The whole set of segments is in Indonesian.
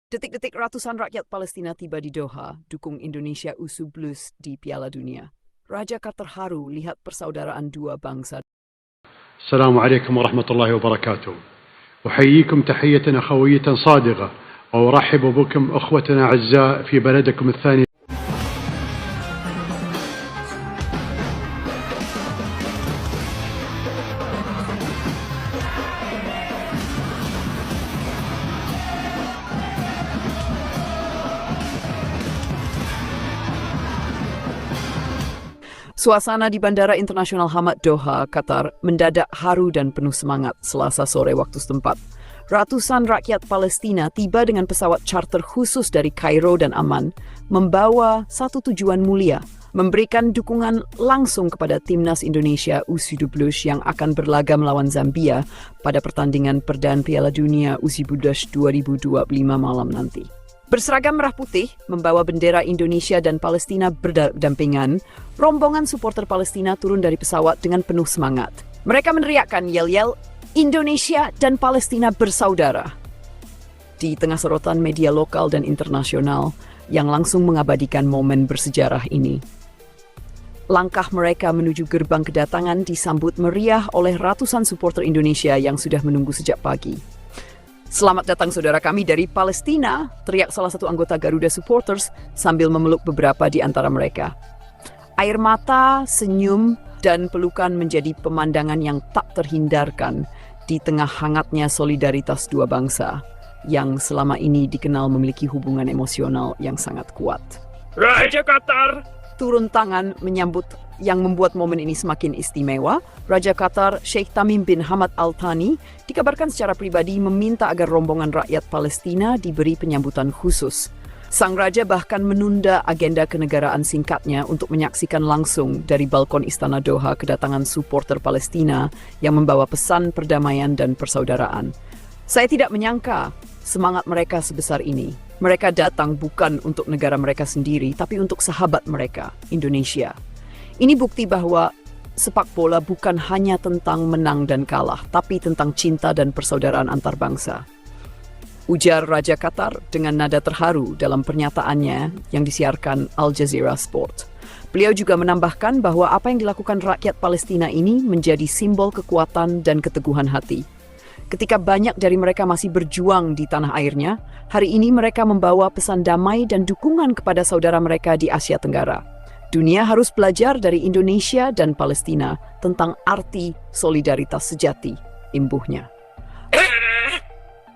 Detik-detik ratusan rakyat Palestina tiba di Doha, dukung Indonesia USU Blues di Piala Dunia. Raja terharu lihat persaudaraan dua bangsa. Assalamualaikum warahmatullahi wabarakatuh. أحييكم تحية أخوية صادقة وأرحب بكم أخوتنا أعزاء في بلدكم الثاني. Suasana di Bandara Internasional Hamad Doha, Qatar, mendadak haru dan penuh semangat Selasa sore waktu setempat. Ratusan rakyat Palestina tiba dengan pesawat charter khusus dari Kairo dan Amman, membawa satu tujuan mulia, memberikan dukungan langsung kepada timnas Indonesia USU Blues yang akan berlaga melawan Zambia pada pertandingan perdana Piala Dunia USU Blues 2025 malam nanti. Berseragam merah putih, membawa bendera Indonesia dan Palestina berdampingan, rombongan supporter Palestina turun dari pesawat dengan penuh semangat. Mereka meneriakkan yel-yel, Indonesia dan Palestina bersaudara. Di tengah sorotan media lokal dan internasional yang langsung mengabadikan momen bersejarah ini. Langkah mereka menuju gerbang kedatangan disambut meriah oleh ratusan supporter Indonesia yang sudah menunggu sejak pagi. "Selamat datang saudara kami dari Palestina," teriak salah satu anggota Garuda Supporters sambil memeluk beberapa di antara mereka. Air mata, senyum, dan pelukan menjadi pemandangan yang tak terhindarkan di tengah hangatnya solidaritas dua bangsa yang selama ini dikenal memiliki hubungan emosional yang sangat kuat. Raja Qatar turun tangan menyambut yang membuat momen ini semakin istimewa. Raja Qatar Sheikh Tamim bin Hamad Al Thani dikabarkan secara pribadi meminta agar rombongan rakyat Palestina diberi penyambutan khusus. Sang raja bahkan menunda agenda kenegaraan singkatnya untuk menyaksikan langsung dari balkon Istana Doha kedatangan supporter Palestina yang membawa pesan perdamaian dan persaudaraan. "Saya tidak menyangka semangat mereka sebesar ini. Mereka datang bukan untuk negara mereka sendiri, tapi untuk sahabat mereka, Indonesia. Ini bukti bahwa sepak bola bukan hanya tentang menang dan kalah, tapi tentang cinta dan persaudaraan antar bangsa," ujar Raja Qatar dengan nada terharu dalam pernyataannya yang disiarkan Al Jazeera Sport. Beliau juga menambahkan bahwa apa yang dilakukan rakyat Palestina ini menjadi simbol kekuatan dan keteguhan hati. Ketika banyak dari mereka masih berjuang di tanah airnya, hari ini mereka membawa pesan damai dan dukungan kepada saudara mereka di Asia Tenggara. Dunia harus belajar dari Indonesia dan Palestina tentang arti solidaritas sejati, imbuhnya.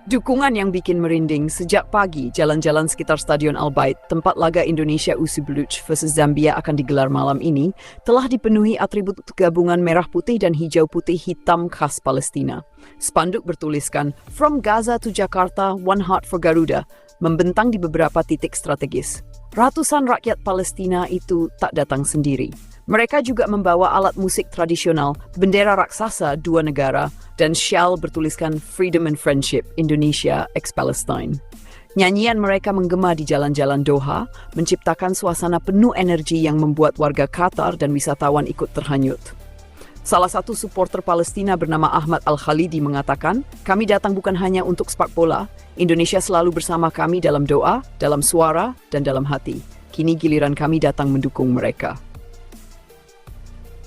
Dukungan yang bikin merinding sejak pagi jalan-jalan sekitar Stadion Al-Bait, tempat laga Indonesia USU Blues versus Zambia akan digelar malam ini, telah dipenuhi atribut gabungan merah putih dan hijau putih hitam khas Palestina. Spanduk bertuliskan, "From Gaza to Jakarta, One Heart for Garuda," membentang di beberapa titik strategis. Ratusan rakyat Palestina itu tak datang sendiri. Mereka juga membawa alat musik tradisional, bendera raksasa dua negara, dan syal bertuliskan Freedom and Friendship Indonesia x Palestine. Nyanyian mereka menggema di jalan-jalan Doha, menciptakan suasana penuh energi yang membuat warga Qatar dan wisatawan ikut terhanyut. Salah satu supporter Palestina bernama Ahmad Al-Khalidi mengatakan, "Kami datang bukan hanya untuk sepak bola, Indonesia selalu bersama kami dalam doa, dalam suara, dan dalam hati. Kini giliran kami datang mendukung mereka."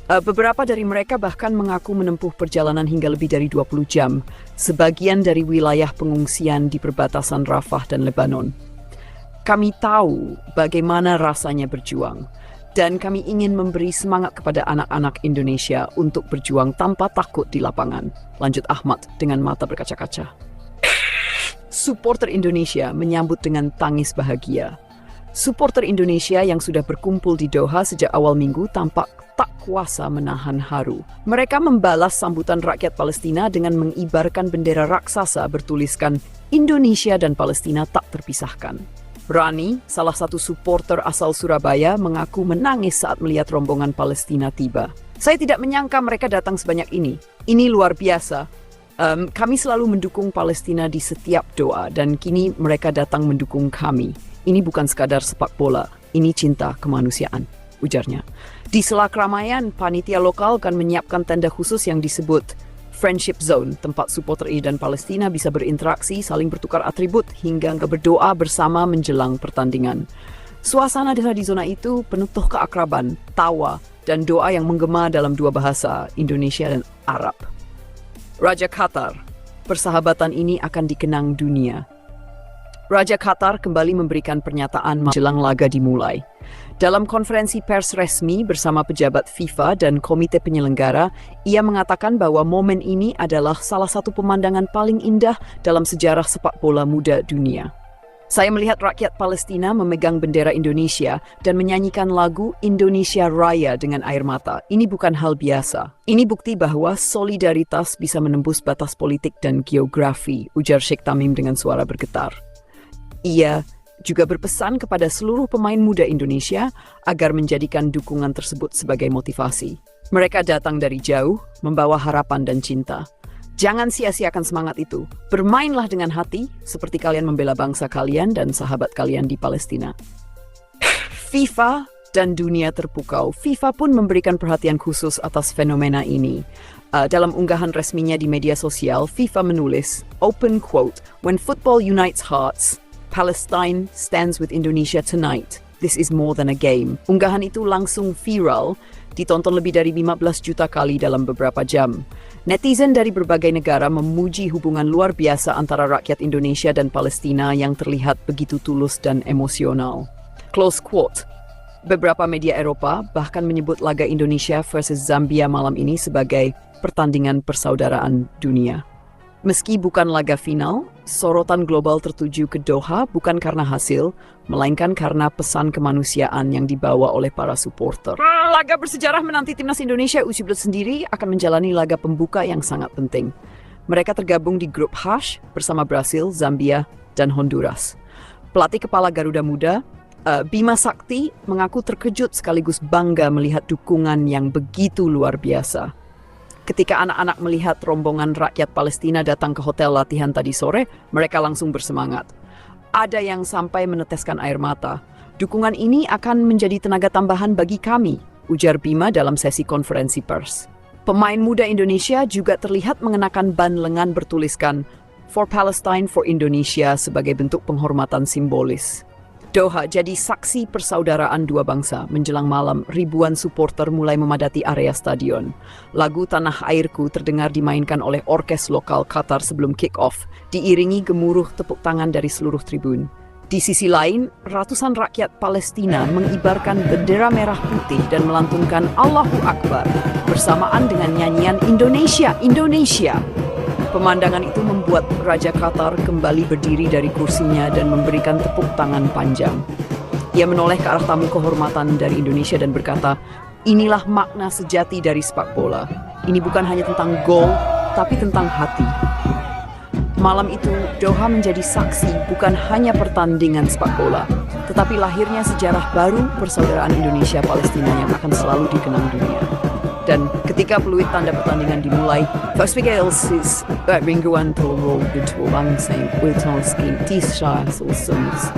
Beberapa dari mereka bahkan mengaku menempuh perjalanan hingga lebih dari 20 jam, sebagian dari wilayah pengungsian di perbatasan Rafah dan Lebanon. "Kami tahu bagaimana rasanya berjuang, dan kami ingin memberi semangat kepada anak-anak Indonesia untuk berjuang tanpa takut di lapangan," lanjut Ahmad dengan mata berkaca-kaca. Supporter Indonesia menyambut dengan tangis bahagia. Supporter Indonesia yang sudah berkumpul di Doha sejak awal minggu tampak tak kuasa menahan haru. Mereka membalas sambutan rakyat Palestina dengan mengibarkan bendera raksasa bertuliskan Indonesia dan Palestina tak terpisahkan. Rani, salah satu supporter asal Surabaya, mengaku menangis saat melihat rombongan Palestina tiba. "Saya tidak menyangka mereka datang sebanyak ini. Ini luar biasa. Kami selalu mendukung Palestina di setiap doa dan kini mereka datang mendukung kami. Ini bukan sekadar sepak bola, ini cinta kemanusiaan," ujarnya. Di sela keramaian, panitia lokal akan menyiapkan tenda khusus yang disebut Friendship Zone, tempat supporter Israel dan Palestina bisa berinteraksi, saling bertukar atribut, hingga berdoa bersama menjelang pertandingan. Suasana di zona itu penuh keakraban, tawa, dan doa yang menggema dalam dua bahasa, Indonesia dan Arab. Raja Qatar, persahabatan ini akan dikenang dunia. Raja Qatar kembali memberikan pernyataan menjelang laga dimulai. Dalam konferensi pers resmi bersama pejabat FIFA dan komite penyelenggara, ia mengatakan bahwa momen ini adalah salah satu pemandangan paling indah dalam sejarah sepak bola muda dunia. Saya melihat rakyat Palestina memegang bendera Indonesia dan menyanyikan lagu Indonesia Raya dengan air mata. Ini bukan hal biasa. Ini bukti bahwa solidaritas bisa menembus batas politik dan geografi, ujar Sheikh Tamim dengan suara bergetar. Ia juga berpesan kepada seluruh pemain muda Indonesia agar menjadikan dukungan tersebut sebagai motivasi. Mereka datang dari jauh, membawa harapan dan cinta. Jangan sia-siakan semangat itu. Bermainlah dengan hati, seperti kalian membela bangsa kalian dan sahabat kalian di Palestina. FIFA dan dunia terpukau. FIFA pun memberikan perhatian khusus atas fenomena ini. Dalam unggahan resminya di media sosial, FIFA menulis, open quote, "When football unites hearts, Palestine stands with Indonesia tonight. This is more than a game." Unggahan itu langsung viral, ditonton lebih dari 15 juta kali dalam beberapa jam. Netizen dari berbagai negara memuji hubungan luar biasa antara rakyat Indonesia dan Palestina yang terlihat begitu tulus dan emosional. Close quote. Beberapa media Eropa bahkan menyebut laga Indonesia versus Zambia malam ini sebagai pertandingan persaudaraan dunia. Meski bukan laga final, sorotan global tertuju ke Doha bukan karena hasil, melainkan karena pesan kemanusiaan yang dibawa oleh para supporter. Laga bersejarah menanti timnas Indonesia U17 sendiri akan menjalani laga pembuka yang sangat penting. Mereka tergabung di grup H bersama Brasil, Zambia, dan Honduras. Pelatih kepala Garuda Muda, Bima Sakti, mengaku terkejut sekaligus bangga melihat dukungan yang begitu luar biasa. Ketika anak-anak melihat rombongan rakyat Palestina datang ke hotel latihan tadi sore, mereka langsung bersemangat. Ada yang sampai meneteskan air mata. Dukungan ini akan menjadi tenaga tambahan bagi kami, ujar Bima dalam sesi konferensi pers. Pemain muda Indonesia juga terlihat mengenakan ban lengan bertuliskan For Palestine, for Indonesia sebagai bentuk penghormatan simbolis. Doha jadi saksi persaudaraan dua bangsa. Menjelang malam, ribuan supporter mulai memadati area stadion. Lagu Tanah Airku terdengar dimainkan oleh orkes lokal Qatar sebelum kick-off, diiringi gemuruh tepuk tangan dari seluruh tribun. Di sisi lain, ratusan rakyat Palestina mengibarkan bendera merah putih dan melantunkan Allahu Akbar bersamaan dengan nyanyian Indonesia, Indonesia. Pemandangan itu membuat Raja Qatar kembali berdiri dari kursinya dan memberikan tepuk tangan panjang. Ia menoleh ke arah tamu kehormatan dari Indonesia dan berkata, inilah makna sejati dari sepak bola. Ini bukan hanya tentang gol, tapi tentang hati. Malam itu, Doha menjadi saksi bukan hanya pertandingan sepak bola, tetapi lahirnya sejarah baru persaudaraan Indonesia-Palestina yang akan selalu dikenang dunia. Dan ketika peluit tanda pertandingan dimulai, Ringguan Tolong Betul Bangsa Wiltonski Tisha Sulsuns